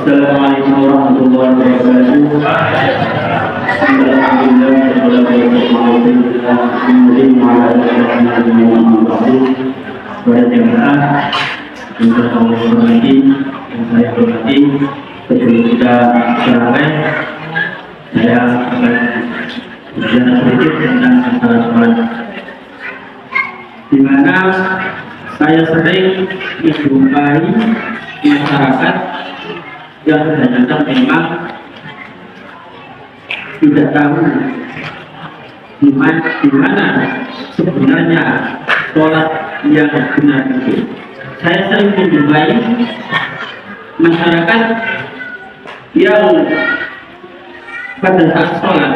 Assalamualaikum warahmatullahi wabarakatuh. Pada jemaah yang saya hormati, sebelum kita selesai, saya akan bicara sedikit tentang masalah sholat, di mana saya sering menjumpai masyarakat yang kebanyakan memang tidak tahu di mana sebenarnya sholat yang benar itu. Saya sering menjumpai masyarakat yang pada saat sholat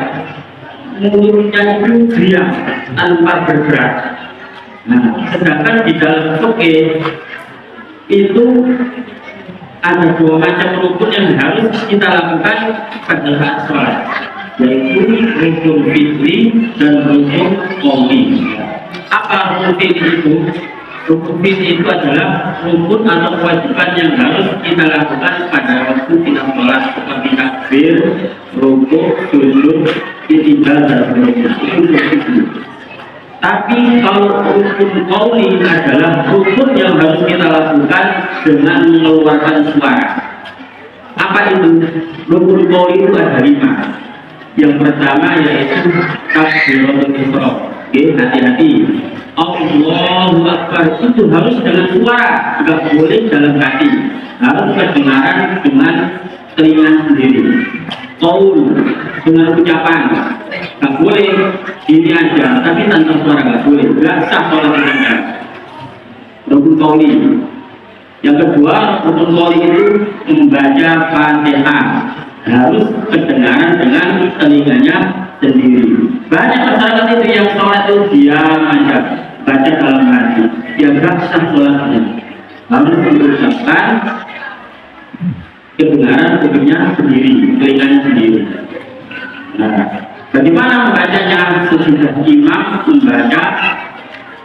mulutnya itu diam tanpa bergerak. Nah, sedangkan di dalam fikih itu ada dua macam rukun yang harus kita lakukan pada saat sholat, yaitu rukun fi'li dan rukun qauli. Apa rukun fi'li itu? Rukun fi'li itu adalah rukun atau kewajiban yang harus kita lakukan pada waktu kita sholat, seperti takbir, rukuk, sujud, i'tidal dan seterusnya. Tapi kalau rukun qauli adalah rukun yang harus kita lakukan dengan mengeluarkan suara. Apa itu? Rukun qauli itu ada 5. Yang pertama yaitu takbiratul ihram. Oke, hati-hati. Allahu Akbar itu harus dengan suara, tidak boleh dalam hati. Harus kedengaran dengan telinga sendiri. Qaul dengan ucapan. Nggak boleh ini aja, tapi tanpa suara nggak boleh. Nggak sah sholat Anda. Rukun qauli. Yang kedua, rukun qauli itu membaca Fatihah. Harus kedengaran dengan telinganya sendiri. Banyak masyarakat itu yang sholat itu diam aja, baca dalam hati. Ya nggak sah sholatnya. Harus mengucapkan kedengaran telinganya sendiri, telinganya sendiri. Nah, bagaimana membacanya? Sesudah imam membaca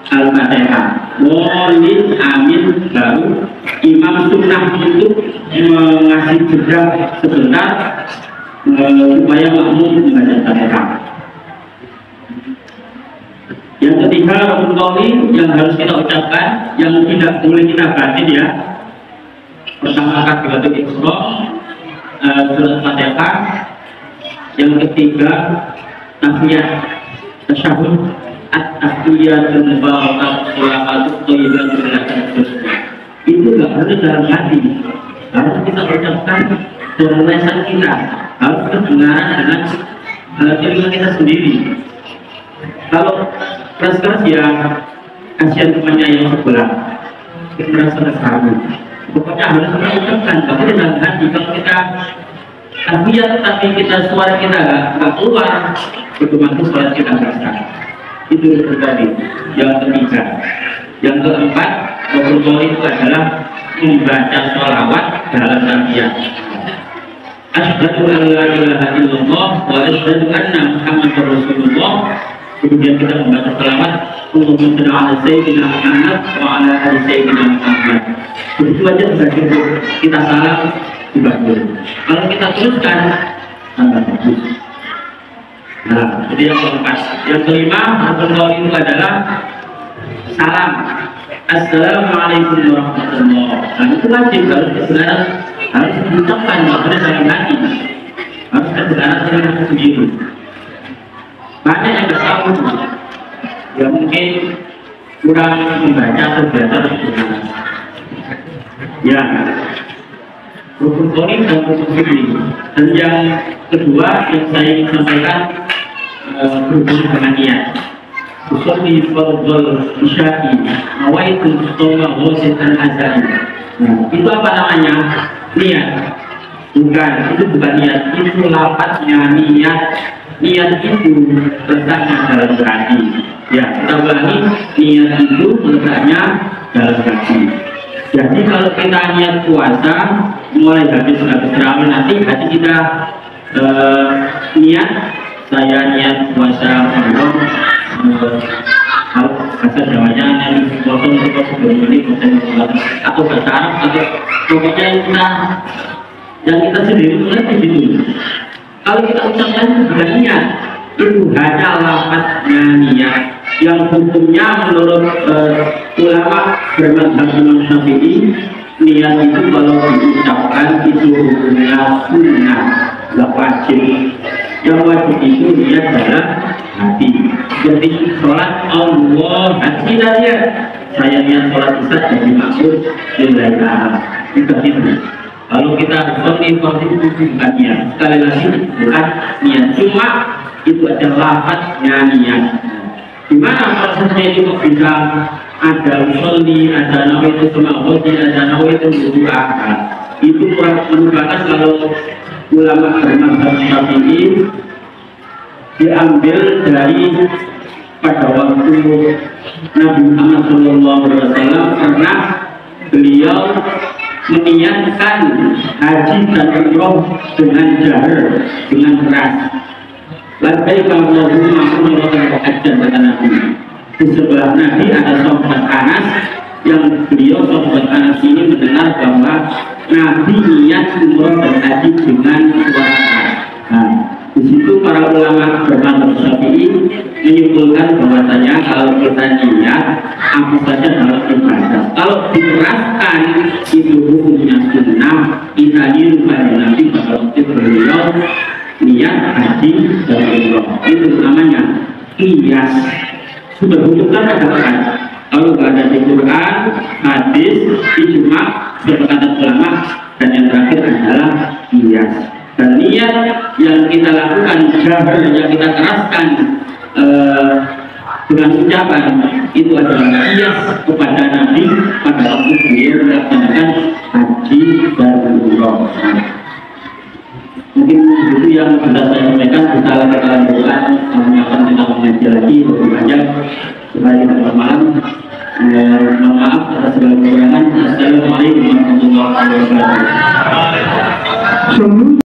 Al-Fatihah, walil amin, baru imam sunnah itu mengasih jeda sebentar supaya makmum membaca Fatihah. Yang ketiga, rukun qauli yang harus kita ucapkan, yang tidak boleh kita batin ya. Pertama takbiratul ihram, surat Fatihah. Yang ketiga, tahiyat tasyahud, at-tahiyatul mubarakatuh, sholawatut thayyibatun lillahi. Itu nggak harus dalam hati, harus kita ucapkan dengan lisan kita, harus kedengaran dengan telinga kita sendiri. Kalau keras-keras ya kasihan temannya yang sebelah, kita merasa terganggu. Pokoknya harus kita ucapkan, nggak boleh dalam hati. Kalau kita tahiyat tapi kita suara kita nggak keluar, otomatis suara kita nggak sah. Itu terjadi. Yang ketiga, yang keempat, rukun qauli itu adalah membaca sholawat dalam tahiyat. Asyhadu an la ilaha illallah wa asyhadu anna Muhammadar Rasulullah. Kemudian kita membaca sholawat untuk sholli ala sayyidina Muhammad wa ala ali sayyidina Muhammad. Begitu aja sebagai kita salam dibantu. Kalau kita teruskan tambah bagus. Nah, jadi yang keempat. Yang kelima, rukun qauli itu adalah salam. Assalamualaikum warahmatullahi wabarakatuh. Nah, itu wajib, harus kebenaran, harus diucapkan, nggak boleh dalam hati. Harus kebenaran dengan sendiri. Banyak yang nggak tahu, ya mungkin kurang membaca atau belajar kebenaran. Ya, rukun qauli dan rukun fi'li. Dan yang kedua yang saya ingin sampaikan berhubungan dengan niat. Usolli fardhul isya'i nawaitu shoma ghasitan azali. Nah, itu apa namanya? Niat. Bukan, itu bukan niat, itu lafaznya niat. Niat itu letaknya dalam hati. Ya, kita ulangi, niat itu letaknya dalam hati. Jadi kalau kita niat puasa, mulai habis terawih nanti hati kita niat, saya niat puasa Ramadan, bahasa Jawanya nanti potong sebelum ini atau bahasa Arab atau pokoknya yang kita sendiri mengerti gitu. Kalau kita ucapkan bukan niat, itu hanya lafaznya niat yang hukumnya menurut ulama bermadzhab Imam Syafi'i, niat itu kalau diucapkan itu hukumnya sunnah, nggak wajib. Yang wajib itu niat dalam hati. Jadi sholat Allah hati saja. Saya niat sholat isya jadi maksud lillahi ta'ala. Itu gitu. Kalau kita seperti itu bukan niat. Sekali lagi bukan niat. Cuma itu adalah lafaznya niat. Gimana prosesnya itu kok bisa ada usolli, ada nawaitu sema'udhi, ada nawaitu berdoa. Itu merupakan kalau ulama bermadzhab Syafi'i diambil dari pada waktu Nabi Muhammad SAW karena beliau meniatkan haji dan umroh dengan jahar, dengan keras. Labbaik Allahumma umratan hajjan, kata Nabi. Di sebelah Nabi ada sahabat Anas yang beliau sahabat Anas ini mendengar bahwa Nabi niat umroh dan haji dengan suara keras. Nah, di situ para ulama bermadzhab Syafi'i menyimpulkan bahwasanya kalau kita niat apa saja dalam ibadah, kalau dikeraskan itu hukumnya sunnah. Kita lupa Nabi pada waktu beliau niat haji dan umroh, itu namanya qiyas. Sudah hukumkan katakan kalau ada di Quran, hadis, ijma, sepakatan ulama, dan yang terakhir adalah qiyas. Dan niat yang kita lakukan, jahar yang kita keraskan dengan ucapan itu adalah qiyas kepada Nabi pada waktu beliau melaksanakan haji dan umroh. Mungkin itu yang bisa saya sampaikan. Kita lanjutkan, kami akan kita mengaji lagi lebih banyak supaya kita malam. Mohon maaf atas segala kekurangan.